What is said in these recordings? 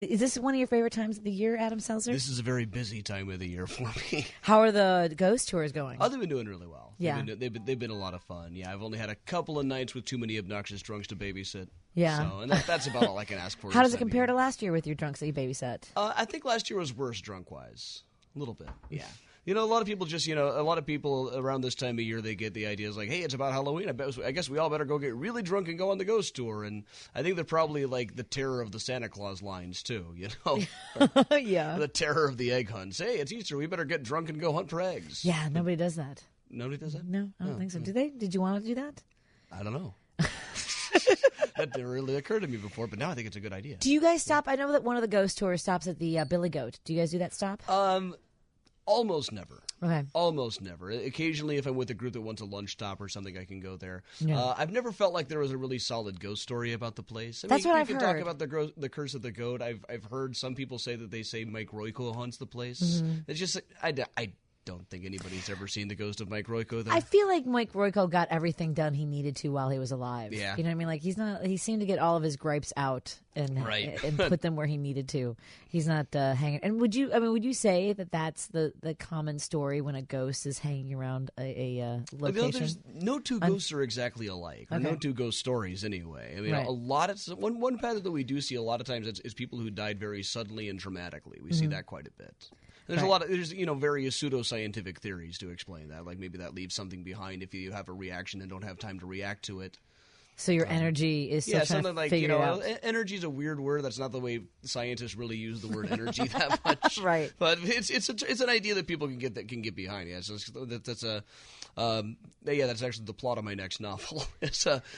Is this one of your favorite times of the year, Adam Selzer? This is a very busy time of the year for me. How are the ghost tours going? Oh, they've been doing really well. Yeah. They've been a lot of fun. Yeah, I've only had a couple of nights with too many obnoxious drunks to babysit. Yeah. So, and that's about all I can ask for. How does it compare to last year with your drunks that you babysat? I think last year was worse drunk-wise. A little bit, yeah. A lot of people a lot of people around this time of year, they get the ideas like, hey, it's about Halloween. I guess we all better go get really drunk and go on the ghost tour. And I think they're probably like the terror of the Santa Claus lines, too, Yeah. The terror of the egg hunts. Hey, it's Easter. We better get drunk and go hunt for eggs. Yeah, nobody does that. Nobody does that? No, I don't think so. Do they? Did you want to do that? I don't know. That didn't really occur to me before, but now I think it's a good idea. Do you guys stop? I know that one of the ghost tours stops at the Billy Goat. Do you guys do that stop? Almost never. Okay. Almost never. Occasionally, if I'm with a group that wants a lunch stop or something, I can go there. Yeah. I've never felt like there was a really solid ghost story about the place. That's what I've heard. heard. You can talk about the curse of the goat. I've heard some people say that they say Mike Royko haunts the place. Mm-hmm. It's just I don't think anybody's ever seen the ghost of Mike Royko there. I feel like Mike Royko got everything done he needed to while he was alive. Yeah. You know what I mean? Like he seemed to get all of his gripes out and put them where he needed to. He's not hanging. And would you say that that's the common story when a ghost is hanging around a location? There's no two ghosts are exactly alike, or no two ghost stories anyway. I mean, Right. a lot of one pattern that we do see a lot of times is people who died very suddenly and dramatically. We see that quite a bit. There's there's various pseudoscientific theories to explain that. Like maybe that leaves something behind if you have a reaction and don't have time to react to it. So your energy is still trying something to like figure it out. energy is a weird word. That's not the way scientists really use the word energy that much. Right. But it's an idea that people can get behind. Yeah, so that's actually the plot of my next novel.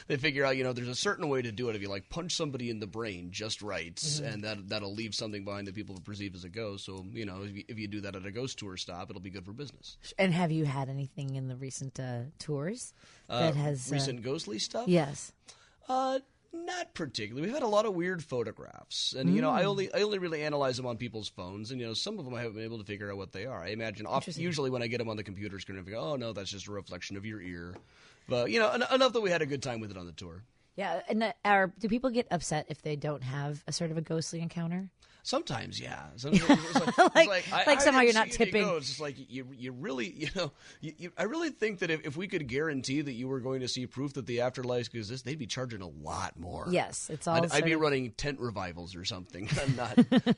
They figure out there's a certain way to do it if you punch somebody in the brain just right, and that'll leave something behind that people perceive as a ghost. So if you do that at a ghost tour stop, it'll be good for business. And have you had anything in the recent tours that has recent ghostly stuff? Yes. Not particularly. We've had a lot of weird photographs, and I only really analyze them on people's phones, and some of them I haven't been able to figure out what they are. I imagine usually when I get them on the computer screen, I go, oh no, that's just a reflection of your ear. But enough that we had a good time with it on the tour. Yeah, and do people get upset if they don't have a sort of a ghostly encounter? Sometimes, yeah. Sometimes it's somehow you're not tipping. It's just like you really, I really think that if we could guarantee that you were going to see proof that the afterlife exists, they'd be charging a lot more. Yes, it's all. I'd be running tent revivals or something,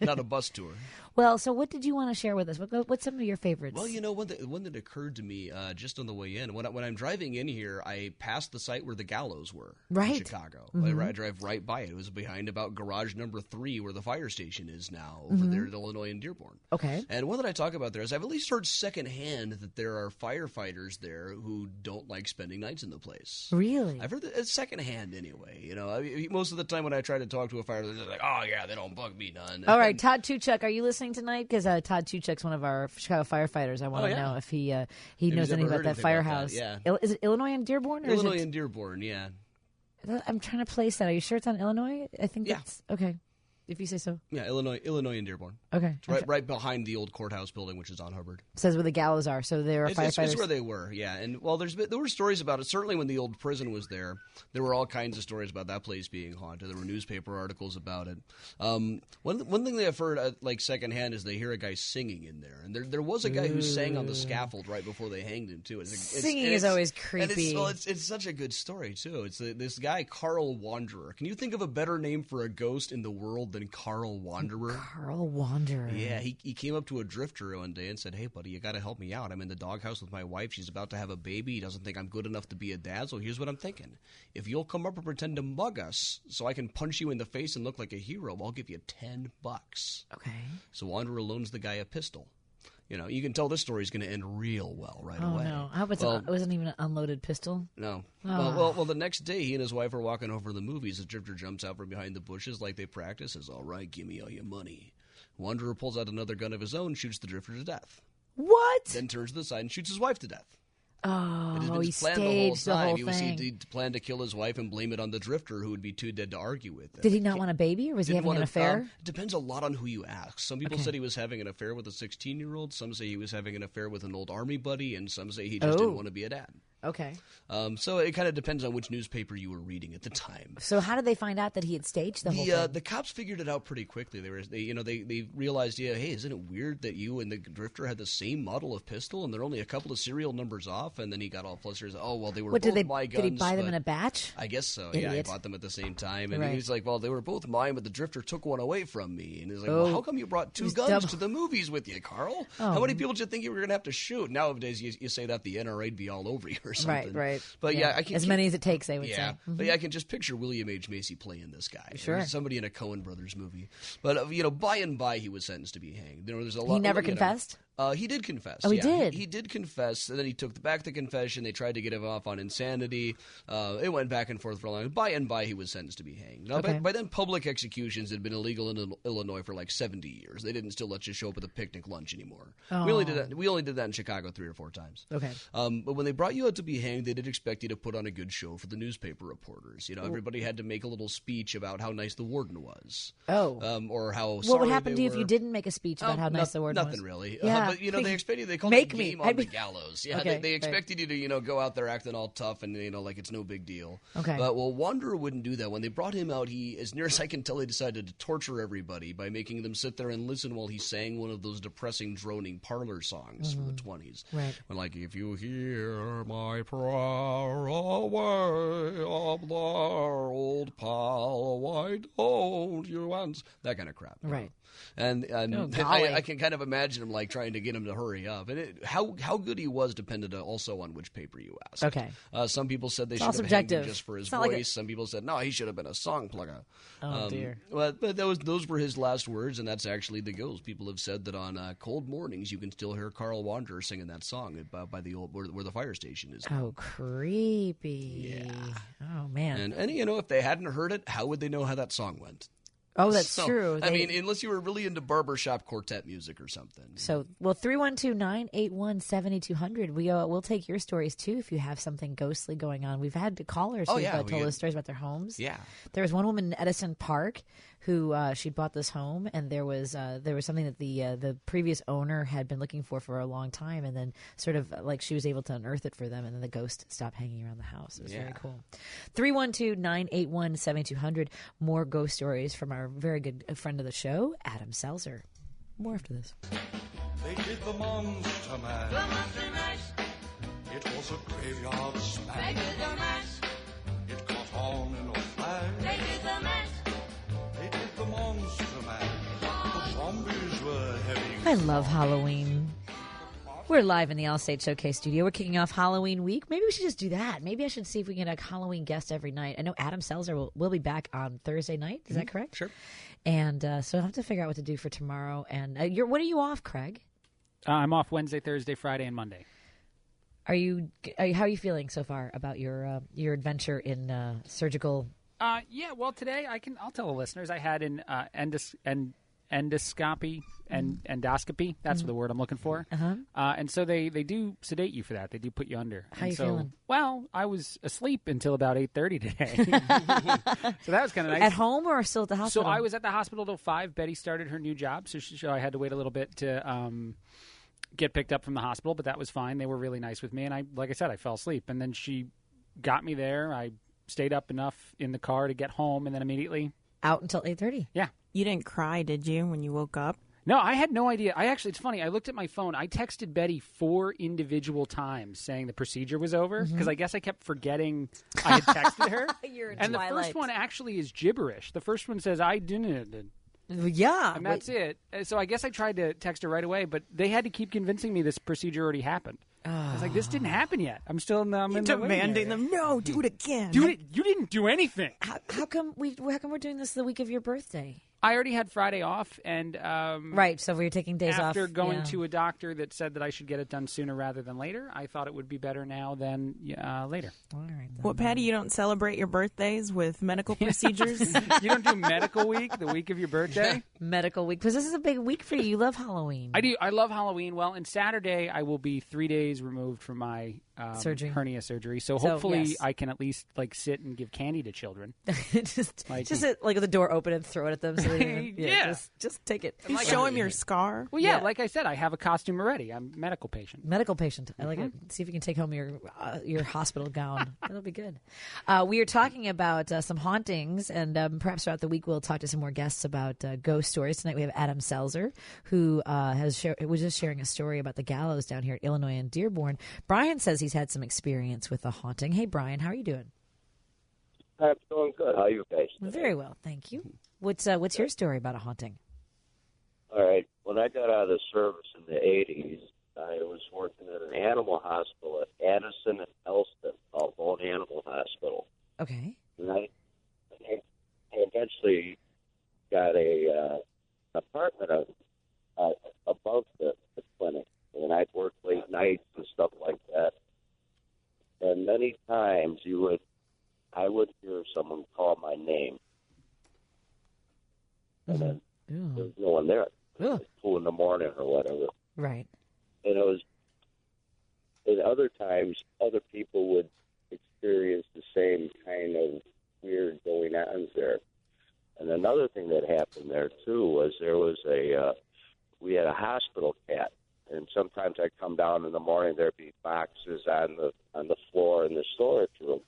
not a bus tour. Well, so what did you want to share with us? What's some of your favorites? Well, one that occurred to me just on the way in. When I'm driving in here, I passed the site where the gallows were in Chicago. Mm-hmm. I drive right by it. It was behind about garage number 3 where the fire station is now over there at Illinois and Dearborn. Okay. And one that I talk about there is I've at least heard secondhand that there are firefighters there who don't like spending nights in the place. Really? I've heard that it's secondhand anyway. Most of the time when I try to talk to a firefighter, they're like, oh yeah, they don't bug me none. All right, Todd Tuchuk, are you listening tonight? Because Todd Tuchuk's one of our Chicago firefighters. I want to know if he knows anything about that firehouse. Yeah. Is it Illinois and Dearborn? Or Illinois and Dearborn, yeah. I'm trying to place that. Are you sure it's on Illinois? I think that's okay. If you say so. Yeah, Illinois and Dearborn. Okay. It's right behind the old courthouse building, which is on Hubbard. Says where the gallows are, so there are firefighters. It's where they were, yeah. And, well, there were stories about it. Certainly when the old prison was there were all kinds of stories about that place being haunted. There were newspaper articles about it. One thing that I've heard, secondhand, is they hear a guy singing in there. And there was a guy who sang on the scaffold right before they hanged him, too. Singing is always creepy. It's such a good story, too. It's this guy, Carl Wanderer. Can you think of a better name for a ghost in the world than Carl Wanderer? Carl Wanderer. Yeah, he came up to a drifter one day and said, hey, buddy, you got to help me out. I'm in the doghouse with my wife. She's about to have a baby. He doesn't think I'm good enough to be a dad, so here's what I'm thinking. If you'll come up and pretend to mug us so I can punch you in the face and look like a hero, I'll give you $10. Okay. So Wanderer loans the guy a pistol. You can tell this story is going to end real well right away. Oh, no. I hope it wasn't even an unloaded pistol. No. Oh. Well, the next day, he and his wife are walking over the movies. The drifter jumps out from behind the bushes like they practice, says, all right, give me all your money. Wanderer pulls out another gun of his own, shoots the drifter to death. What? Then turns to the side and shoots his wife to death. Oh, he staged the whole thing. He planned to kill his wife and blame it on the drifter, who would be too dead to argue with. Did he not want a baby, or was he having an affair? It depends a lot on who you ask. Some people said he was having an affair with a 16-year-old. Some say he was having an affair with an old army buddy, and some say he just didn't want to be a dad. Okay. So it kind of depends on which newspaper you were reading at the time. So how did they find out that he had staged the whole thing? The cops figured it out pretty quickly. They realized, hey, isn't it weird that you and the drifter had the same model of pistol and they're only a couple of serial numbers off? And then he got all flustered. Oh, well, they were both my guns. Did he buy them in a batch? I guess so. Idiot. Yeah, I bought them at the same time. And he's like, well, they were both mine, but the drifter took one away from me. And he's like, well, how come you brought two guns to the movies with you, Carl? How many people did you think you were going to have to shoot? Nowadays, you say that, the NRA'd be all over you or something. Right. But I can... As many as it takes, they would say. Mm-hmm. But I can just picture William H. Macy playing this guy. Sure. Somebody in a Coen Brothers movie. But, by and by, he was sentenced to be hanged. There's a lot. He never confessed? He did confess. Oh, he did? He did confess, and then he took back the confession. They tried to get him off on insanity. It went back and forth for a long time. By and by, he was sentenced to be hanged. Now, by then, public executions had been illegal in Illinois for like 70 years. They didn't still let you show up at a picnic lunch anymore. Oh. We only did that in Chicago 3 or 4 times. Okay. But when they brought you out to be hanged, they did expect you to put on a good show for the newspaper reporters. Everybody had to make a little speech about how nice the warden was. Oh. Or how what sorry would happen they to you were. if you didn't make a speech about how nice the warden was? Nothing really. Yeah. But they expected. They called Make it me. game on the gallows. Yeah, Okay, they expected you to go out there acting all tough and like it's no big deal. Okay. But Wanderer wouldn't do that. When they brought him out, he, as near as I can tell, he decided to torture everybody by making them sit there and listen while he sang one of those depressing, droning parlor songs from the 20s. Right. When, like, if you hear my prayer away up there, old pal, why don't you answer? That kind of crap. Right. And I can kind of imagine him like trying to get him to hurry up. And how good he was depended also on which paper you asked. Okay. Some people said they should have hanged him just for his voice. Some people said, no, he should have been a song plugger. Oh, dear. But those were his last words, and that's actually the ghost. People have said that on cold mornings you can still hear Carl Wanderer singing that song by the old where the fire station is now. Oh, creepy. Yeah. Oh, man. And if they hadn't heard it, how would they know how that song went? Oh, that's true. I mean, unless you were really into barbershop quartet music or something. So, 312-981-7200. We'll take your stories, too, if you have something ghostly going on. We've had callers who've told us stories about their homes. Yeah. There was one woman in Edison Park who she bought this home, and there was something that the previous owner had been looking for a long time, and then sort of like she was able to unearth it for them, and then the ghost stopped hanging around the house. It was very cool. 312-981-7200. More ghost stories from our very good friend of the show, Adam Selzer. More after this. They did the Monster Mash. The Monster Mash. It was a graveyard smash. They did the mash. It caught on in a flash. They did the mash. They did the Monster Mash. The zombies were heavy. I love Halloween. We're live in the Allstate Showcase studio. We're kicking off Halloween week. Maybe we should just do that. Maybe I should see if we can get a Halloween guest every night. I know Adam Selzer will be back on Thursday night. Is that correct? Sure. And so I'll have to figure out what to do for tomorrow. And when are you off, Craig? I'm off Wednesday, Thursday, Friday, and Monday. How are you feeling so far about your adventure in surgical? Yeah. Well, today I'll tell the listeners I had an endoscopy and endoscopy. That's the word I'm looking for. Uh-huh. And so they do sedate you for that. They do put you under. How you feeling? Well, I was asleep until about 8:30 today. So that was kind of nice. At home or still at the hospital? So I was at the hospital till 5. Betty started her new job, so I had to wait a little bit to get picked up from the hospital, but that was fine. They were really nice with me, and like I said, I fell asleep. And then she got me there. I stayed up enough in the car to get home, and then immediately out until 8:30. Yeah. You didn't cry, did you, when you woke up? No, I had no idea. It's funny. I looked at my phone. I texted Betty 4 individual times saying the procedure was over because I guess I kept forgetting I had texted her. You're in and Twilight. The first one actually is gibberish. The first one says, I didn't. Yeah. And that's it. So I guess I tried to text her right away, but they had to keep convincing me this procedure already happened. I was like, this didn't happen yet. I'm still in the demanding them. No, do it again. You didn't do anything. How come we're doing this the week of your birthday? I already had Friday off, and right. So we were taking days off after going to a doctor that said that I should get it done sooner rather than later. I thought it would be better now than later. All right. What, Patty? You don't celebrate your birthdays with medical procedures? You don't do medical week the week of your birthday? Medical week, because this is a big week for you. You love Halloween. I do. I love Halloween. Well, and Saturday I will be 3 days removed from my hernia surgery. So hopefully yes. I can at least sit and give candy to children. just at the door open and throw it at them so Yeah. Just take it. You show him your scar. Well, yeah, like I said, I have a costume already. I'm a medical patient. Medical patient. I like it. See if you can take home your hospital gown. That'll be good. We are talking about some hauntings, and perhaps throughout the week we'll talk to some more guests about ghost stories. Tonight we have Adam Selzer, who was just sharing a story about the gallows down here at Illinois and Dearborn. Brian says he's had some experience with a haunting. Hey, Brian, how are you doing? I'm doing good. How are you guys? Very well, thank you. What's your story about a haunting? All right. When I got out of the service in the 80s, I was working at an animal hospital at Addison and Elston, called Bone Animal Hospital. Okay. And I eventually got a apartment above the clinic, and I'd work late nights and stuff like that. And many times I would hear someone call my name, and then there was no one there. It was 2 in the morning or whatever. Right. And other times, other people would experience the same kind of weird going-ons there. And another thing that happened there too was we had a hospital cat, and sometimes I'd come down in the morning, there'd be boxes on the floor in the storage room.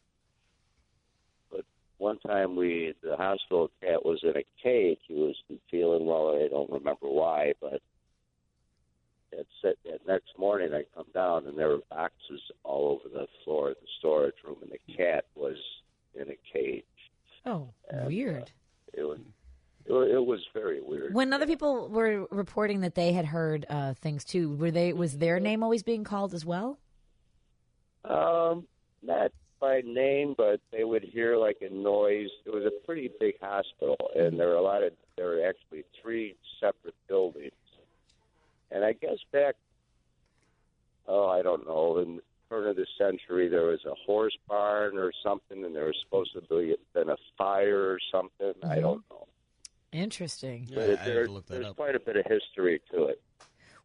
One time the hospital cat was in a cage. He was feeling well. I don't remember why, but that next morning I come down and there were boxes all over the floor of the storage room, and the cat was in a cage. Oh, and, weird. It was very weird. When other people were reporting that they had heard things too, was their name always being called as well? Not by name, but they would hear like a noise. It was a pretty big hospital, and there were actually 3 separate buildings. And I guess back, I don't know, in the turn of the century, there was a horse barn or something, and there was supposed to be been a fire or something. Mm-hmm. I don't know. Interesting. Yeah, there's quite a bit of history to it.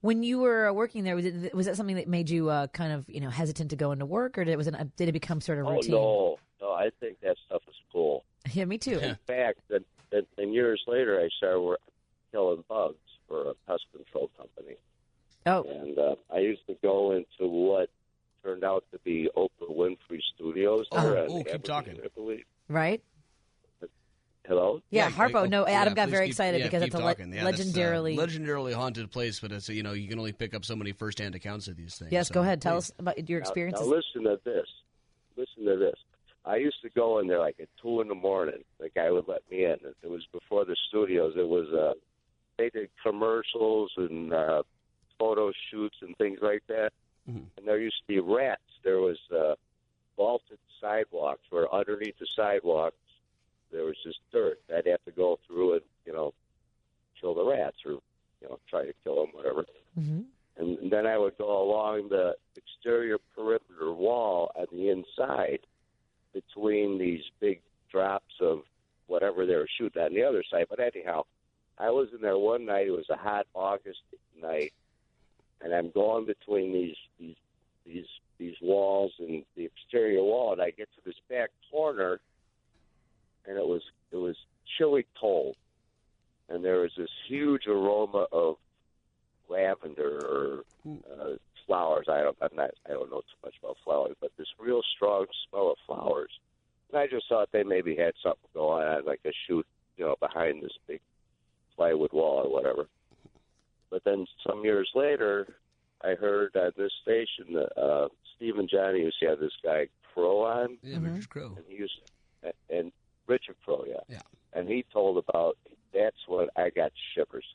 When you were working there, was that something that made you kind of hesitant to go into work, or did it become sort of routine? Oh no, I think that stuff is cool. Yeah, me too. In fact, then years later, I started killing bugs for a pest control company. Oh, and I used to go into what turned out to be Oprah Winfrey Studios. Keep talking. I believe. Right. Hello? Yeah, Harpo. Adam got very excited because it's a legendarily haunted place, but it's you can only pick up so many first-hand accounts of these things. Yes, go ahead. Tell us about your experiences. Now listen to this. I used to go in there like at 2 in the morning. The guy would let me in. It was before the studios. It was they did commercials and photo shoots and things like that. Mm-hmm. And there used to be rats. There was vaulted sidewalks where underneath the sidewalks there was just dirt. I'd have to go through and, kill the rats or, try to kill them, whatever. Mm-hmm. And then I would go along the exterior perimeter wall on the inside between these big drops of whatever they were shooting on the other side. But anyhow, I was in there one night. It was a hot August night, and I'm going between these walls and the exterior wall, and I get to this back corner, and it was chilly cold, and there was this huge aroma of lavender or flowers. I don't know too much about flowers, but this real strong smell of flowers. And I just thought they maybe had something going on, like a shoot, behind this big plywood wall or whatever. But then some years later, I heard on this station that Steve and Johnny used to have this guy Crow on. Yeah, Richard Crow. And Richard Crow, yeah. And he told about, that's when I got shivers.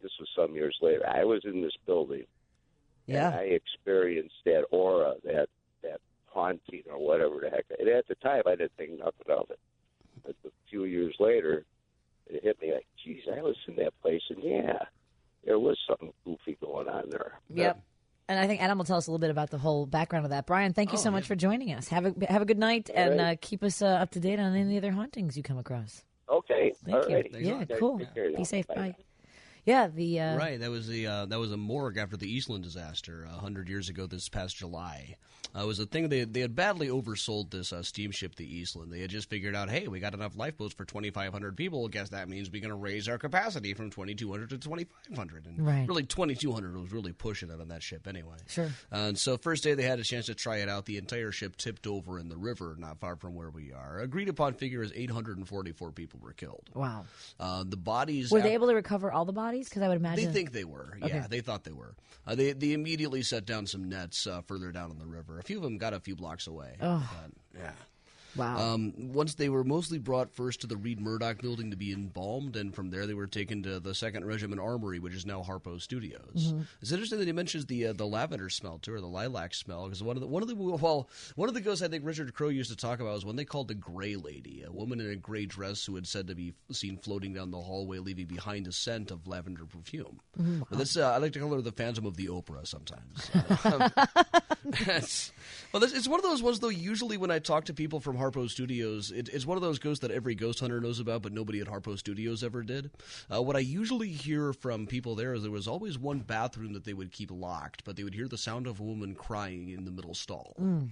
This was some years later. I was in this building, and I experienced that aura, that haunting or whatever the heck. And at the time, I didn't think nothing of it. But a few years later, it hit me like, geez, I was in that place, and there was something goofy going on there. Yep. And I think Adam will tell us a little bit about the whole background of that. Brian, thank you so much for joining us. Have a good night, and keep us up to date on any other hauntings you come across. Okay. Thank you. Right. Yeah, cool. Be safe. Bye. Yeah, right. That was a morgue after the Eastland disaster 100 years ago this past July. It was a thing they had badly oversold this steamship, the Eastland. They had just figured out, hey, we got enough lifeboats for 2,500 people. I guess that means we're going to raise our capacity from 2,200 to 2,500. And really, 2,200 was really pushing it on that ship anyway. Sure. And so first day they had a chance to try it out. The entire ship tipped over in the river not far from where we are. Agreed upon figure is 844 people were killed. Wow. The bodies... Were they able to recover all the bodies? Because I would imagine... They think they were. Okay. Yeah, they thought they were. They immediately set down some nets further down in the river. A few of them got a few blocks away. Oh. But, yeah. Wow. Once they were mostly brought first to the Reed Murdoch building to be embalmed, and from there they were taken to the 2nd Regiment Armory, which is now Harpo Studios. Mm-hmm. It's interesting that he mentions the lavender smell too, or the lilac smell, because one of the ghosts I think Richard Crowe used to talk about was one they called the Gray Lady, a woman in a gray dress who had said to be seen floating down the hallway, leaving behind a scent of lavender perfume. Mm-hmm. Wow. But that's I like to call her the Phantom of the Oprah sometimes. It's one of those ones though. Usually when I talk to people from Harpo Studios, it's one of those ghosts that every ghost hunter knows about, but nobody at Harpo Studios ever did. What I usually hear from people there is there was always one bathroom that they would keep locked, but they would hear the sound of a woman crying in the middle stall. Mm.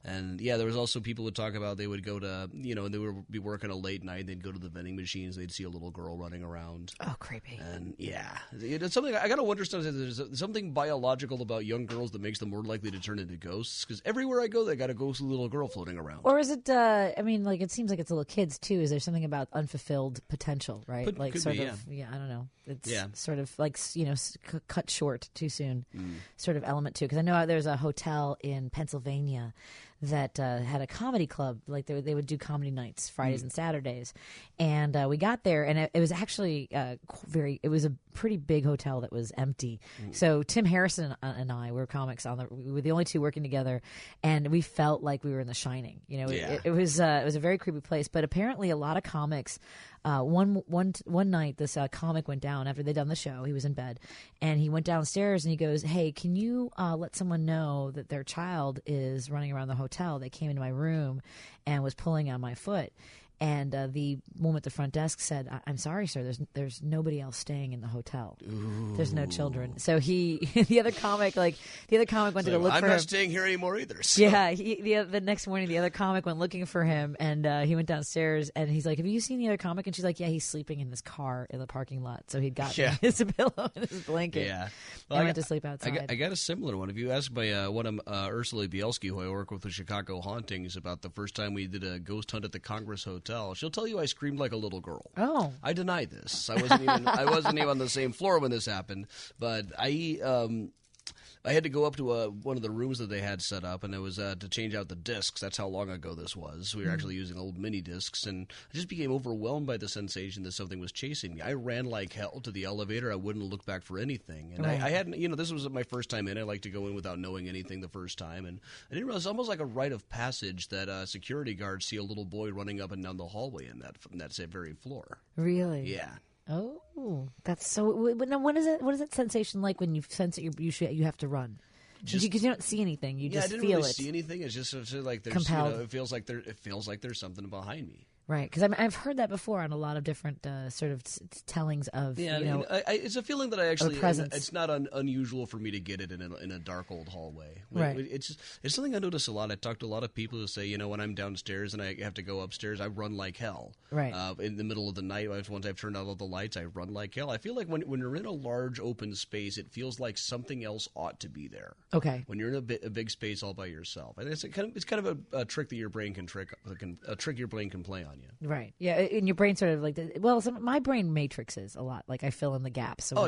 And, yeah, there was also people would talk about they would go to, they would be working a late night. They'd go to the vending machines. They'd see a little girl running around. Oh, creepy. And, yeah. It's something I got to wonder sometimes. There's something biological about young girls that makes them more likely to turn into ghosts. Because everywhere I go, they got a ghostly little girl floating around. Or is it, it seems like it's little kids, too. Is there something about unfulfilled potential, right? Could be, I don't know. It's sort of like, cut short too soon sort of element, too. Because I know there's a hotel in Pennsylvania that had a comedy club. Like they would do comedy nights Fridays and Saturdays, and we got there, and it was actually it was a pretty big hotel that was empty. So Tim Harrison and I were comics we were the only two working together, and we felt like we were in The Shining. It was a very creepy place. But apparently a lot of comics. One night, this comic went down after they'd done the show. He was in bed, and he went downstairs and he goes, "Hey, can you let someone know that their child is running around the hotel? They came into my room and was pulling on my foot." And the woman at the front desk said, "I'm sorry, sir. There's nobody else staying in the hotel. Ooh. There's no children." So the other comic went to go look for him. I'm not staying here anymore either. So. Yeah. The next morning, the other comic went looking for him, and he went downstairs, and he's like, "Have you seen the other comic?" And she's like, "Yeah, he's sleeping in his car in the parking lot." So he'd gotten his pillow and his blanket. Yeah. Well, and went to sleep outside. I got a similar one. If you ask by one of Ursula Bielski, who I work with Chicago Hauntings, about the first time we did a ghost hunt at the Congress Hotel, she'll tell you I screamed like a little girl. Oh, I deny this. I wasn't even on the same floor when this happened. But I had to go up to one of the rooms that they had set up, and it was to change out the discs. That's how long ago this was. We were actually using old mini discs, and I just became overwhelmed by the sensation that something was chasing me. I ran like hell to the elevator. I wouldn't look back for anything. And I hadn't, this was my first time in. I like to go in without knowing anything the first time. And I didn't realize it's almost like a rite of passage that security guards see a little boy running up and down the hallway in that very floor. Really? Yeah. Oh, that's so. Now, what is that sensation like when you sense that you have to run? Because you don't see anything, you just feel it. I didn't really see anything. It's just like there's, it feels like there's something behind me. Right, because I've heard that before on a lot of different sort of tellings of it's a feeling that I actually it's not unusual for me to get it in a dark old hallway. Right, it's something I notice a lot. I talk to a lot of people who say when I'm downstairs and I have to go upstairs, I run like hell. Right, in the middle of the night, once I've turned out all the lights, I run like hell. I feel like when you're in a large open space, it feels like something else ought to be there. Okay, when you're in a big space all by yourself, and it's kind of a trick that your brain can play on you. Right. Yeah, and your brain sort of like my brain matrixes a lot. Like I fill in the gaps. So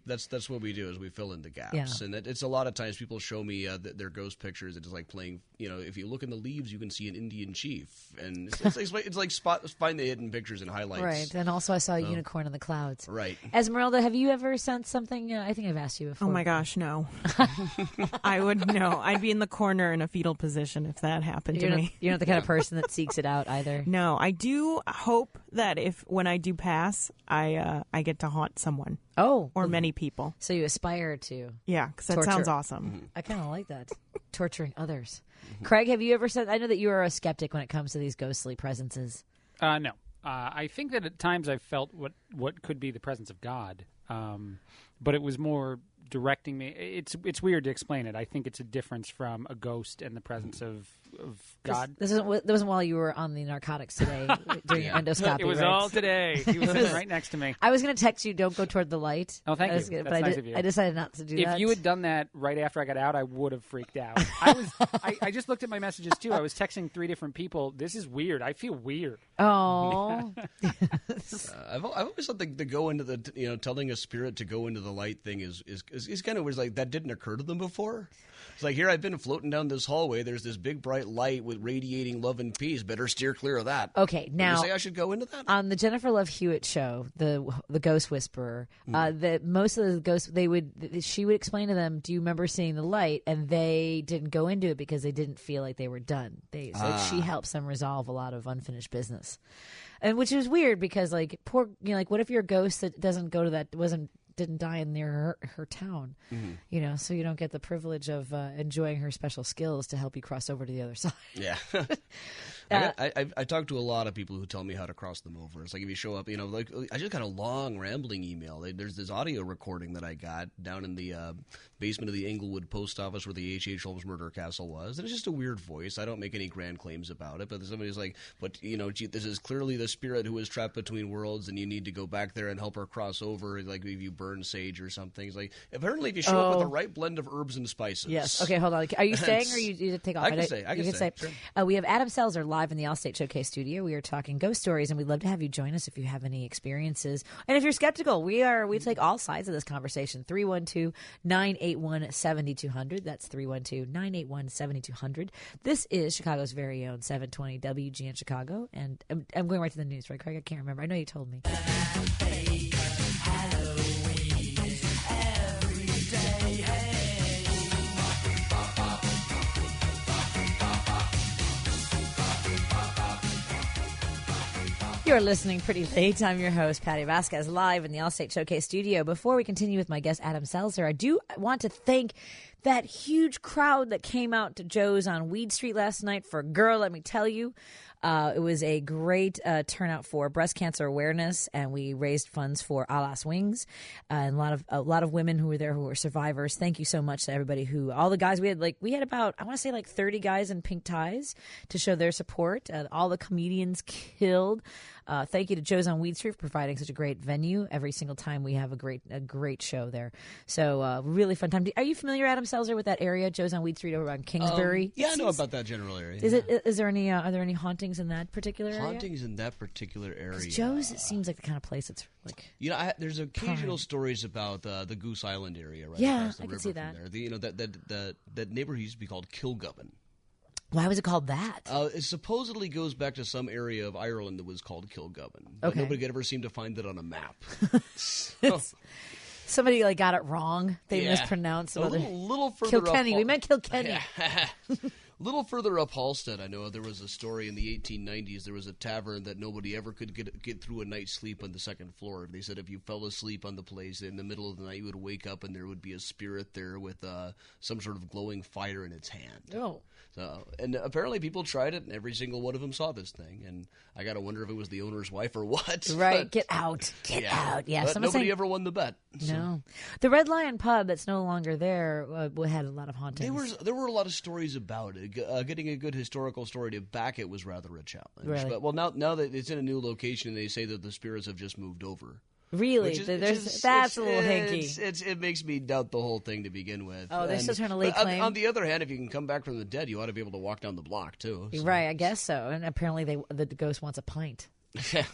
that's what we do is we fill in the gaps. Yeah. And it's a lot of times people show me their ghost pictures. It's like playing. If you look in the leaves, you can see an Indian chief, and it's like find the hidden pictures and highlights. Right. And also, I saw a unicorn in the clouds. Right. Esmeralda, have you ever sensed something? I think I've asked you before. Oh my gosh, no. I would know. I'd be in the corner in a fetal position if that happened to me. You're not the kind of person that seeks it out either. No, I do hope that when I do pass, I get to haunt someone. Oh, or many people. So you aspire to? Yeah, because that sounds awesome. Mm-hmm. I kind of like that. Torturing others. Mm-hmm. Craig, have you ever said? I know that you are a skeptic when it comes to these ghostly presences. No. I think that at times I've felt what could be the presence of God. But it was more directing me. It's weird to explain it. I think it's a difference from a ghost and the presence of God. This wasn't while you were on the narcotics today doing your endoscopy. It was right? all today. He was sitting right next to me. I was going to text you, don't go toward the light. Oh, thank you. That's nice of you. I decided not to do that. If you had done that right after I got out, I would have freaked out. I just looked at my messages, too. I was texting 3 different people. This is weird. I feel weird. Oh. I've always thought the go into the, telling a spirit to go into the light thing is kind of weird. Like, that didn't occur to them before. It's like, here I've been floating down this hallway. There's this big bright light with radiating love and peace. Better steer clear of that. Okay, now you say I should go into that? On the Jennifer Love Hewitt show, the Ghost Whisperer, most of the ghosts she would explain to them, "Do you remember seeing the light?" And they didn't go into it because they didn't feel like they were done. She helps them resolve a lot of unfinished business, and which is weird because like what if you're a ghost that doesn't go to that didn't die near her town, so you don't get the privilege of enjoying her special skills to help you cross over to the other side. Yeah. I talk to a lot of people who tell me how to cross them over. It's like if you show up, I just got a long rambling email. There's this audio recording that I got down in the basement of the Englewood post office where the H.H. Holmes murder castle was. And it's just a weird voice. I don't make any grand claims about it, but somebody's like, this is clearly the spirit who is trapped between worlds and you need to go back there and help her cross over, like if you burn sage or something. It's like, apparently if you show up with the right blend of herbs and spices. Yes. Okay, hold on. Are you staying or you take off? I can stay. Sure. We have Adam Selzer live in the Allstate Showcase studio. We are talking ghost stories, and we'd love to have you join us if you have any experiences. And if you're skeptical, we take all sides of this conversation. 312-981-7200. That's 312-981-7200. This is Chicago's very own 720 WGN Chicago. And I'm going right to the news, right, Craig? I can't remember. I know you told me. You're listening pretty late. I'm your host, Patti Vasquez, live in the Allstate Showcase studio. Before we continue with my guest, Adam Selzer, I do want to thank that huge crowd that came out to Joe's on Weed Street last night for Girl, Let Me Tell You. It was a great turnout for breast cancer awareness, and we raised funds for Alas Wings, and a lot of women who were there who were survivors. Thank you so much to everybody all the guys. We had about, I want to say 30 guys in pink ties to show their support. All the comedians killed. Thank you to Joe's on Weed Street for providing such a great venue. Every single time we have a great show there. So really fun time. Are you familiar, Adam Selzer, with that area, Joe's on Weed Street over on Kingsbury? Yeah, I know about that general area. Is there any? Are there any hauntings in that particular area? Hauntings in that particular area. Joe's, it seems like the kind of place that's like. There's occasional stories about the Goose Island area, right? Yeah, across the I can river see from that. There. That neighborhood used to be called Kilgubbin. Why was it called that? It supposedly goes back to some area of Ireland that was called Kilgubbin. But okay. Nobody could ever seem to find it on a map. Somebody got it wrong. They mispronounced it. A little further Kilkenny. up. We meant Kilkenny. A little further up Halstead, I know there was a story in the 1890s. There was a tavern that nobody ever could get through a night's sleep on the second floor. They said if you fell asleep on the place in the middle of the night, you would wake up and there would be a spirit there with some sort of glowing fire in its hand. Oh. So, and apparently people tried it, and every single one of them saw this thing. And I got to wonder if it was the owner's wife or what. Right, get out. Get out. Yeah, but nobody ever won the bet. So. No. The Red Lion Pub that's no longer there had a lot of hauntings. There were a lot of stories about it. Getting a good historical story to back it was rather a challenge. Really? But now that it's in a new location, they say that the spirits have just moved over. Really? That's a little hinky. It makes me doubt the whole thing to begin with. Oh, they're still trying to lay claim? On the other hand, if you can come back from the dead, you ought to be able to walk down the block, too. So. Right, I guess so. And apparently the ghost wants a pint.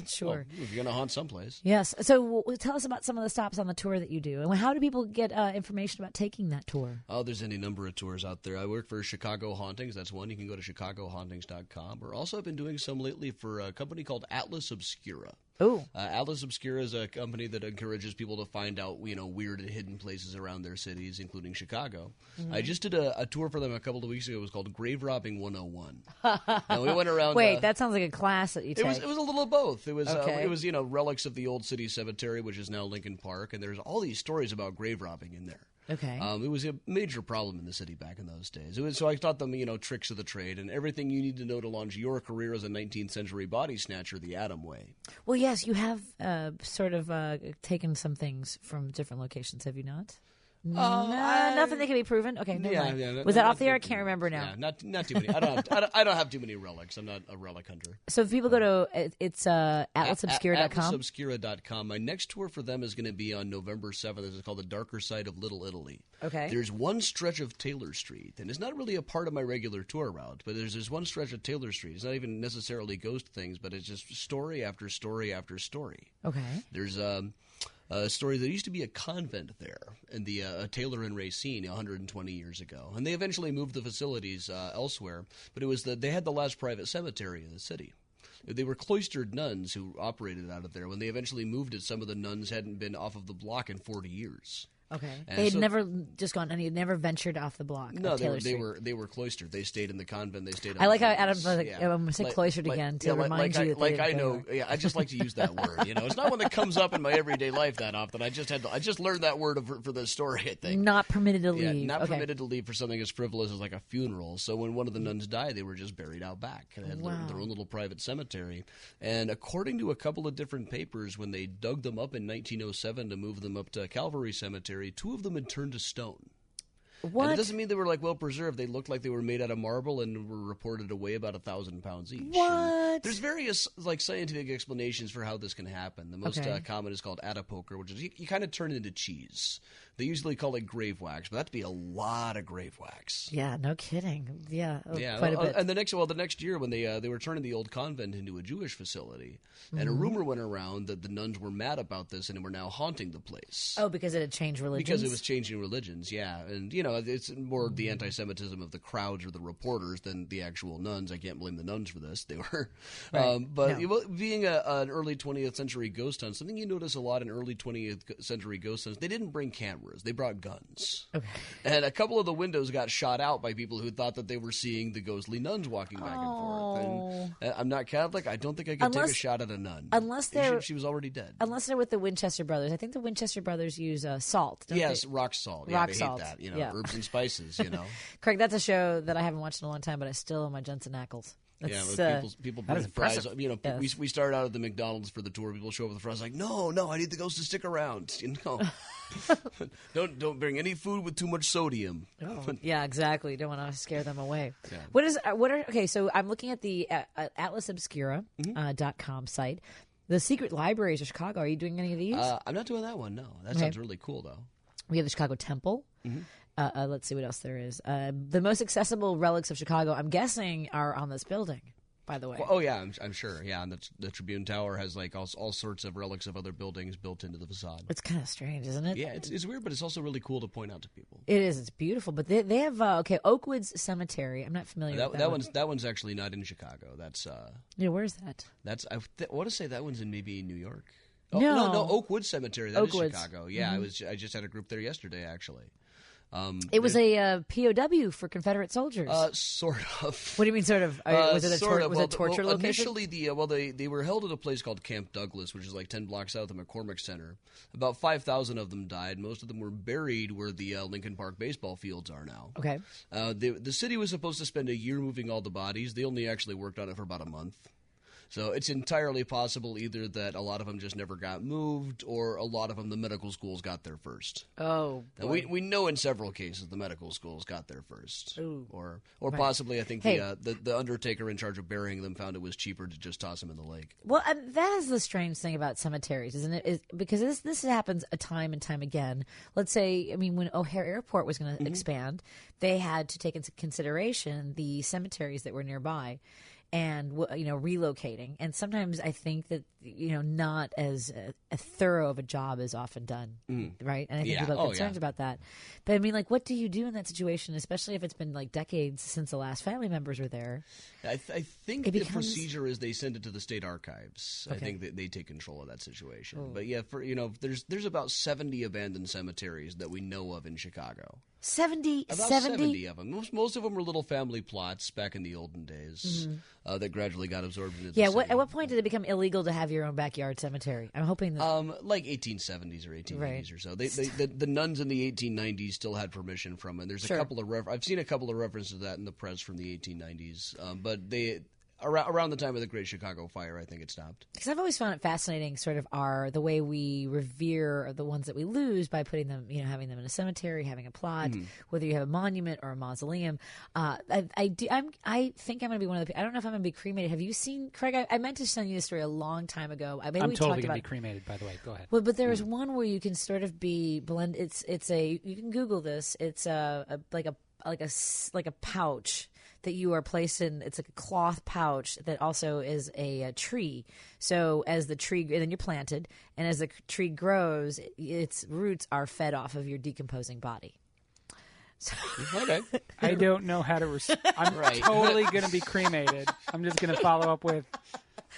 Sure. Well, if you're going to haunt someplace. Yes. So tell us about some of the stops on the tour that you do. And how do people get information about taking that tour? Oh, there's any number of tours out there. I work for Chicago Hauntings. That's one. You can go to chicagohauntings.com. Or also I've been doing some lately for a company called Atlas Obscura. Oh. Atlas Obscura is a company that encourages people to find out, weird and hidden places around their cities, including Chicago. Mm-hmm. I just did a tour for them a couple of weeks ago. It was called Grave Robbing 101. And we went around. Wait, that sounds like a class that you take. It was a little of both. It was okay. Relics of the old city cemetery, which is now Lincoln Park, and there's all these stories about grave robbing in there. Okay. It was a major problem in the city back in those days. So I taught them, tricks of the trade and everything you need to know to launch your career as a 19th century body snatcher the Atom way. Well, yes, you have sort of taken some things from different locations, have you not? Nothing that can be proven. Okay, never mind. Yeah, was that off the air? I can't remember now. Yeah, not too many. I don't have too many relics. I'm not a relic hunter. So if people go to it's atlasobscura.com. Atlasobscura.com. My next tour for them is going to be on November 7th. This is called The Darker Side of Little Italy. Okay. There's one stretch of Taylor Street, and it's not really a part of my regular tour route, but there's one stretch of Taylor Street. It's not even necessarily ghost things, but it's just story after story after story. Okay. There's a story. There used to be a convent there in the Taylor and Racine 120 years ago, and they eventually moved the facilities elsewhere. But it was they had the last private cemetery in the city. They were cloistered nuns who operated out of there. When they eventually moved it, some of the nuns hadn't been off of the block in 40 years. Okay, they had never just gone, and he had never ventured off the block. No, they were cloistered. They stayed in the convent. They stayed. I like how Adam's like, I'm going to say cloistered again to remind you. I know. Yeah, I just like to use that word. It's not one that comes up in my everyday life that often. I just learned that word for this story. I think not permitted to leave. Yeah, not permitted to leave for something as frivolous as like a funeral. So when one of the nuns died, they were just buried out back and had their own little private cemetery. And according to a couple of different papers, when they dug them up in 1907 to move them up to Calvary Cemetery, 2 of them had turned to stone. What? And it doesn't mean they were well preserved. They looked like they were made out of marble and were reported to weigh about 1,000 pounds each. What? And there's various scientific explanations for how this can happen. The most common is called adipoker, which is you kind of turn it into cheese. They usually call it grave wax, but that'd be a lot of grave wax. Yeah, no kidding. Yeah, yeah. Quite a bit. And the next year when they were turning the old convent into a Jewish facility, and a rumor went around that the nuns were mad about this and were now haunting the place. Oh, because it had changed religions? Because it was changing religions, yeah. And, it's more the anti-Semitism of the crowds or the reporters than the actual nuns. I can't blame the nuns for this. They were. Right. Being an early 20th century ghost hunt, something you notice a lot in early 20th century ghost hunts, they didn't bring cameras. They brought guns. Okay. And a couple of the windows got shot out by people who thought that they were seeing the ghostly nuns walking back and forth. And I'm not Catholic. I don't think I could take a shot at a nun. Unless she was already dead. Unless they're with the Winchester brothers. I think the Winchester brothers use salt. Yes, rock salt. Rock they salt. Hate that. Herbs and spices. Craig, that's a show that I haven't watched in a long time, but I still owe my Jensen Ackles. People bring fries. Yes. We started out at the McDonald's for the tour. People show up with the fries like, no, I need the ghost to stick around. Don't bring any food with too much sodium. Oh, yeah, exactly. Don't want to scare them away. Yeah. Okay? So I'm looking at the atlasobscura.com site. The Secret Libraries of Chicago. Are you doing any of these? I'm not doing that one. No, that sounds really cool though. We have the Chicago Temple. Mm-hmm. Let's see what else there is. The most accessible relics of Chicago, I'm guessing, are on this building, by the way. Well, I'm sure. Yeah, and the Tribune Tower has all sorts of relics of other buildings built into the facade. It's kind of strange, isn't it? Yeah, it's weird, but it's also really cool to point out to people. It is. It's beautiful. But they have, Oakwoods Cemetery. I'm not familiar with that one. That one's actually not in Chicago. That's where's that? I want to say that one's in maybe New York. Oh, no, Oakwood Cemetery. That Oakwoods. Is Chicago. Yeah, I just had a group there yesterday, actually. It was a POW for Confederate soldiers. Sort of. What do you mean, sort of? Was it a torture location? Initially, they were held at a place called Camp Douglas, which is like 10 blocks south of McCormick Center. About 5,000 of them died. Most of them were buried where the Lincoln Park baseball fields are now. Okay. The city was supposed to spend a year moving all the bodies. They only actually worked on it for about a month. So it's entirely possible either that a lot of them just never got moved, or a lot of them the medical schools got there first. Oh, boy. We know in several cases the medical schools got there first. Ooh. Or possibly I think the undertaker in charge of burying them found it was cheaper to just toss them in the lake. Well, that is the strange thing about cemeteries, isn't it? Because this happens time and time again. Let's say, when O'Hare Airport was going to expand, they had to take into consideration the cemeteries that were nearby. And relocating, and sometimes I think that not as a thorough of a job is often done, right? And I think people have concerns about that. But what do you do in that situation, especially if it's been decades since the last family members were there? I think the procedure is they send it to the state archives. Okay. I think that they take control of that situation. But yeah, there's about 70 abandoned cemeteries that we know of in Chicago. 70 About 70 of them. Most of them were little family plots back in the olden days that gradually got absorbed into the city. At what point did it become illegal to have your own backyard cemetery? I'm hoping that... like 1870s or 1880s or so. The nuns in the 1890s still had permission from it. There's a couple of I've seen a couple of references to that in the press from the 1890s, but they... Around the time of the Great Chicago Fire, I think it stopped. Because I've always found it fascinating, sort of the way we revere the ones that we lose by putting them, having them in a cemetery, having a plot, whether you have a monument or a mausoleum. I think I'm going to be one of the. I don't know if I'm going to be cremated. Have you seen, Craig? I meant to send you this story a long time ago. I'm totally going to be cremated. By the way, go ahead. Well, but there is one where you can sort of be blend. You can Google this. It's like a pouch that you are placed in. It's like a cloth pouch that also is a tree. So as the tree, and then you're planted, and as the tree grows, its roots are fed off of your decomposing body. So, okay. I don't know how to. I'm totally going to be cremated. I'm just going to follow up with.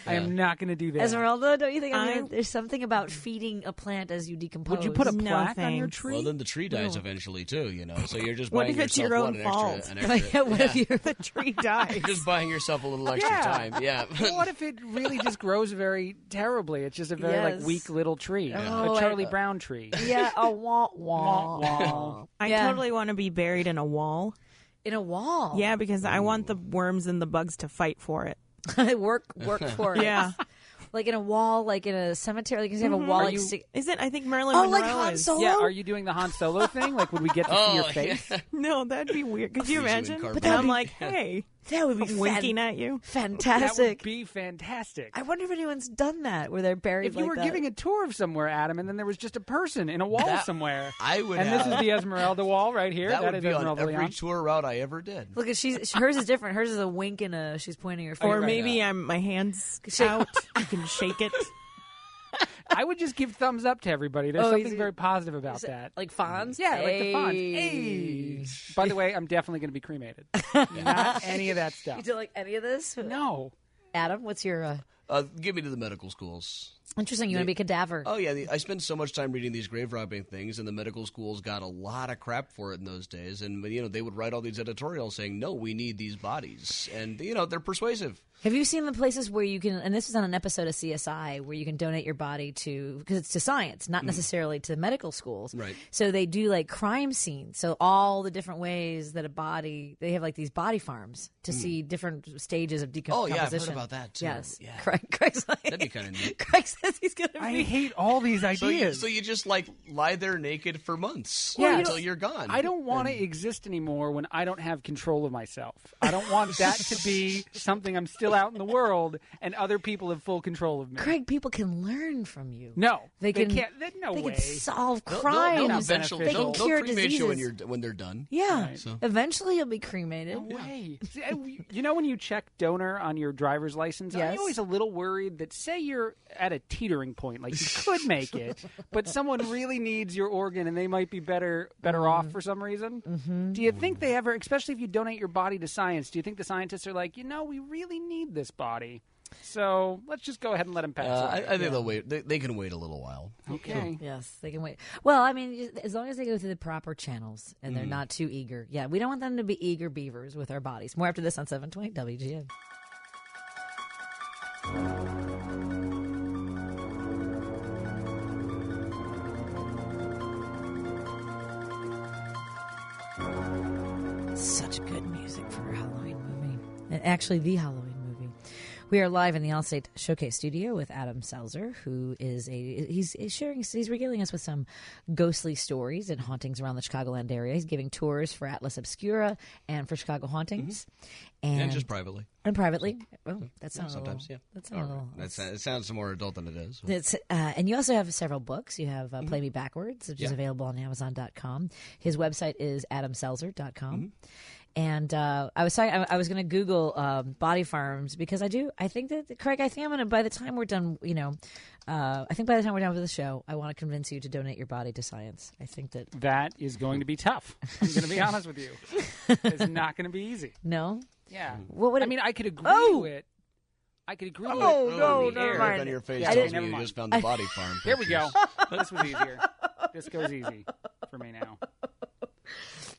I am not going to do that. Esmeralda, don't you think? There's something about feeding a plant as you decompose. Would you put a plaque on your tree? Well, then the tree dies eventually too. So you're just buying what if it's yourself your own fault? What if the tree dies? You're just buying yourself a little extra time. Yeah. Well, what if it really just grows very terribly? It's just a very weak little tree, a Charlie Brown tree. Yeah, a wah wah. I totally want to be buried in a wall. In a wall? Yeah, because I want the worms and the bugs to fight for it. work for it. Yeah. Like in a wall, like in a cemetery, like you have a wall. Is it? I think Marilyn Monroe like Han Solo? Yeah, are you doing the Han Solo thing? Like, would we get to see your face? Yeah. No, that'd be weird. Could you imagine? But I'm like, hey, that would be winking at you. Fantastic. That would be fantastic. I wonder if anyone's done that, where they're buried. If you were giving a tour of somewhere, Adam, and then there was just a person in a wall somewhere, I would. And this is the Esmeralda wall right here. That would is be Esmeralda on every Leon. tour route I ever did. Look, hers is different. Hers is a wink and she's pointing her finger. Or maybe my hands out. You can shake it. I would just give thumbs up to everybody. There's something very positive about that. Like Fonz? Yeah, like the Fonz. Hey. By the way, I'm definitely going to be cremated. Not any of that stuff. You do like any of this? No. Adam, what's your... Give me to the medical schools. Interesting. You want to be a cadaver. Oh, yeah. I spend so much time reading these grave robbing things, and the medical schools got a lot of crap for it in those days. And, they would write all these editorials saying, no, we need these bodies. And, they're persuasive. Have you seen the places where you can, and this was on an episode of CSI, where you can donate your body to, because it's to science, not necessarily to medical schools. Right. So they do like crime scenes. So all the different ways that they have like these body farms to see different stages of decomposition. Oh, yeah, I've heard about that too. Yes. Yeah. Craig's like, that'd be kind of neat. Craig says he's going to be. I hate all these ideas. So you just lie there naked for months until you're gone. I don't want to exist anymore when I don't have control of myself. I don't want that to be something I'm still out in the world and other people have full control of me. Craig, people can learn from you. No, they can't. No they way. can solve crimes. They'll cure cremate diseases. you when they're done. Yeah. Right. So. Eventually you'll be cremated. No way. You know when you check donor on your driver's license, yes. I'm always a little worried that say you're at a teetering point, like you could make it, but someone really needs your organ and they might be better off for some reason. Mm-hmm. Do you think they ever, especially if you donate your body to science, do you think the scientists are like, we really need this body? So let's just go ahead and let them pass. I think they'll wait. They can wait a little while. Okay. Yes, they can wait. Well, I mean, as long as they go through the proper channels and they're not too eager. Yeah, we don't want them to be eager beavers with our bodies. More after this on 720 WGN. Such good music for a Halloween movie. And actually, the Halloween movie. We are live in the Allstate Showcase studio with Adam Selzer, who is he's regaling us with some ghostly stories and hauntings around the Chicagoland area. He's giving tours for Atlas Obscura and for Chicago Hauntings, and just privately. And privately. Oh, that sounds sometimes, a little, That's a little. It sounds more adult than it is. It's, and you also have several books. You have Play Me Backwards, which is available on Amazon.com. His website is adamselzer.com. And I was going to Google body farms because I think that, Craig, I'm going to, by the time we're done, I think by the time we're done with the show, I want to convince you to donate your body to science. I think that is going to be tough. I'm going to be honest with you. It's not going to be easy. No? Yeah. What would I could agree to it. I could agree to it. No, never mind. On your face tells me you just found the body farm. Here we go. This was easier. This goes easy for me now.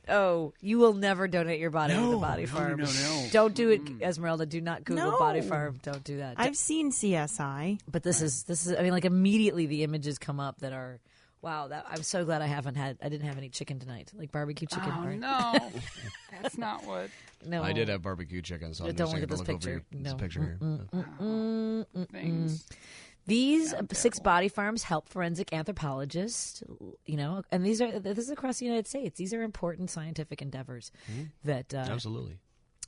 Oh, you will never donate your body to the body farm. No. Don't do it, Esmeralda. Do not Google body farm. Don't do that. I've seen CSI. But this is. I mean, like immediately the images come up that are. Wow, I'm so glad I didn't have any chicken tonight, like barbecue chicken. Oh, right? no. That's not what. No, I did have barbecue chicken, so I'm don't just look at going this to look picture. over this picture here. Things. These 6 body farms help forensic anthropologists, and this is across the United States. These are important scientific endeavors that Absolutely.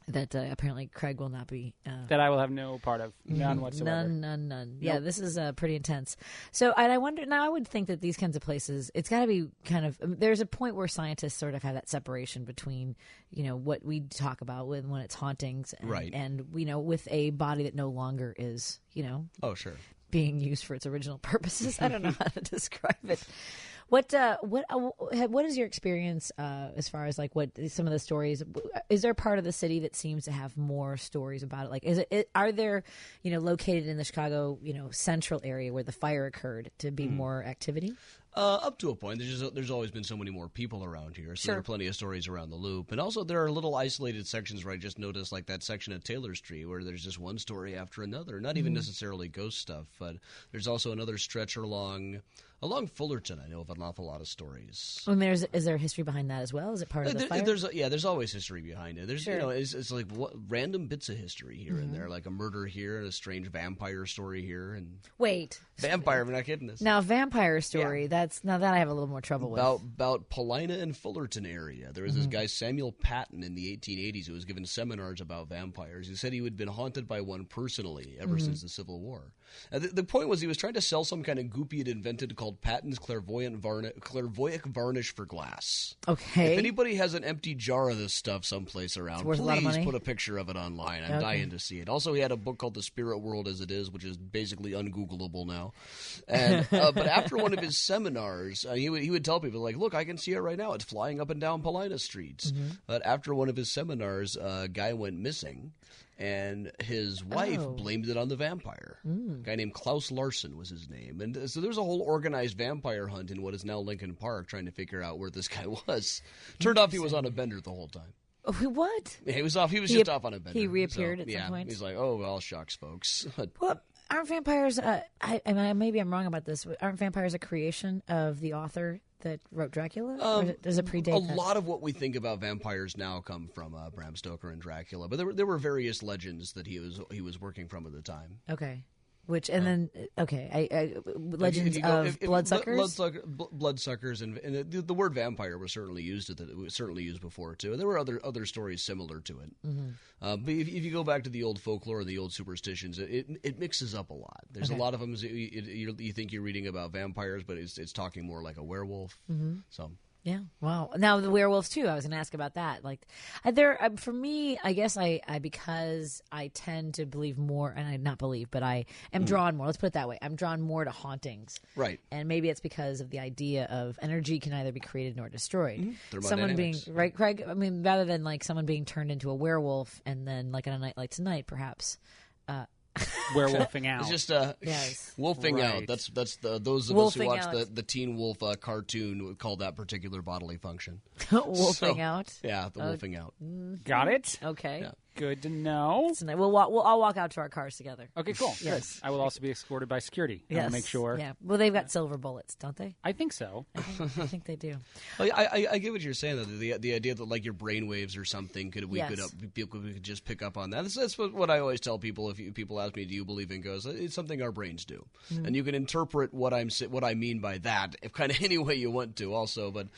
that apparently Craig will not be. That I will have no part of. None whatsoever. None. Nope. Yeah, this is pretty intense. So, and I wonder, now I would think that these kinds of places, it's got to be kind of, there's a point where scientists sort of have that separation between, what we talk about when it's hauntings and, Right. and, with a body that no longer is, Oh, sure. being used for its original purposes. I don't know how to describe it. What is your experience as far as like what some of the stories? Is there a part of the city that seems to have more stories about it? Like, are there located in the Chicago central area where the fire occurred to be more activity? Up to a point. There's always been so many more people around here, so there are plenty of stories around the loop. And also there are little isolated sections where I just noticed, like that section of Taylor Street where there's just one story after another. Not even necessarily ghost stuff, but there's also another stretch along Fullerton. I know of an awful lot of stories. And is there history behind that as well? Is it part of the fire? There's always history behind it. There's it's like random bits of history here and there, like a murder here, and a strange vampire story here, and Wait, vampire. We're not kidding this. now vampire story. Yeah. Now that I have a little more trouble with. About Paulina and Fullerton area. There was this guy Samuel Patton in the 1880s who was given seminars about vampires. He said he had been haunted by one personally ever since the Civil War. The point was he was trying to sell some kind of goop he had invented called Patton's clairvoyant varnish for glass. Okay. If anybody has an empty jar of this stuff someplace around, worth a lot of please money. put a picture of it online. I'm dying to see it. Also, he had a book called The Spirit World as It Is, which is basically ungoogleable now. And but after one of his seminars, he would tell people, like, look, I can see it right now. It's flying up and down Paulina streets. But after one of his seminars, a guy went missing. And his wife blamed it on the vampire. A guy named Klaus Larson was his name. And so there's a whole organized vampire hunt in what is now Lincoln Park trying to figure out where this guy was. Turned out he was on a bender the whole time. What? Yeah, he was off. He was just off on a bender. He reappeared at some yeah, point? He's like, oh, well, shucks, folks. Well, aren't vampires? Maybe I'm wrong about this. Aren't vampires a creation of the author that wrote Dracula? Or does it predate a that? lot of what we think about vampires now come from Bram Stoker and Dracula, but there were various legends that he was working from at the time. Okay. Legends of bloodsuckers? Bloodsuckers, and the word vampire was certainly used before too. And there were other stories similar to it. But if you go back to the old folklore and the old superstitions, it mixes up a lot. There's a lot of them. You think you're reading about vampires, but it's talking more like a werewolf. So. Yeah. Wow. Now the werewolves too. I was going to ask about that. Like, for me, I guess because I tend to believe more, and I not believe, but I am drawn more. Let's put it that way. I'm drawn more to hauntings. Right. And maybe it's because of the idea of energy can neither be created nor destroyed. Someone being Thermodynamics. right, Craig. I mean, rather than like someone being turned into a werewolf, and then like on a night like tonight, perhaps. Werewolfing out. It's just Yes. wolfing Right. out. That's those of us who Wolfing watch out. the Teen Wolf cartoon would call that particular bodily function. Wolfing So, out. Yeah, the wolfing out. Got it? Okay. Yeah. Good to know. Tonight I'll walk out to our cars together. Okay, cool. Yes. Good. I will also be escorted by security. I Yes. will make sure. Yeah. Well, they've got silver bullets, don't they? I think so. I think they do. Well, I get what you're saying, though. The idea that like your brain waves or something we could just pick up on that. That's what I always tell people. If people ask me, do you believe in ghosts? It's something our brains do, and you can interpret what I mean by that kind of any way you want to. Also, but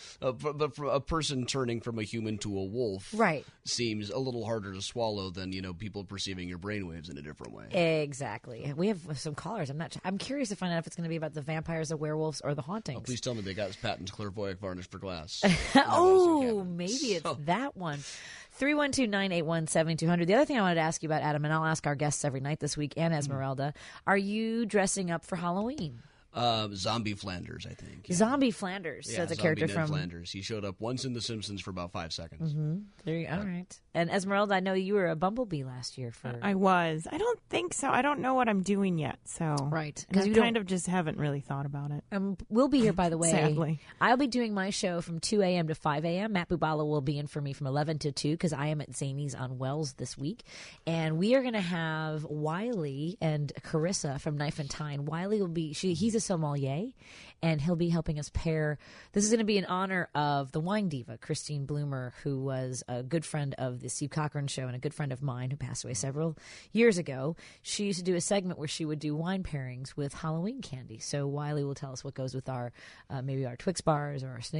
for a person turning from a human to a wolf, Right. seems a little harder to swallow than people perceiving your brainwaves in a different way. Exactly. We have some callers. I'm curious to find out if it's going to be about the vampires, the werewolves, or the hauntings. Please tell me they got Patton's clairvoyant varnish for glass. Oh, maybe it's that one. 312-981-7200. The other thing I wanted to ask you about, Adam, and I'll ask our guests every night this week, and Esmeralda, are you dressing up for Halloween? Zombie Flanders, I think. Zombie Flanders. Yeah, That's a Zombie character Ned from Flanders. He showed up once in The Simpsons for about 5 seconds. There you, all right. And Esmeralda, I know you were a Bumblebee last year for. I was. I don't think so. I don't know what I'm doing yet. So Right. because you kind of just haven't really thought about it. We'll be here, by the way. Sadly. I'll be doing my show from 2 a.m. to 5 a.m. Matt Bubala will be in for me from 11 to 2 because I am at Zany's on Wells this week. And we are going to have Wiley and Carissa from Knife and Tine. Wiley will be, he's a sommelier, and he'll be helping us pair. This is going to be in honor of the wine diva, Christine Bloomer, who was a good friend of the Steve Cochran show and a good friend of mine who passed away several years ago. She used to do a segment where she would do wine pairings with Halloween candy. So Wiley will tell us what goes with our, maybe our Twix bars or our Snickers.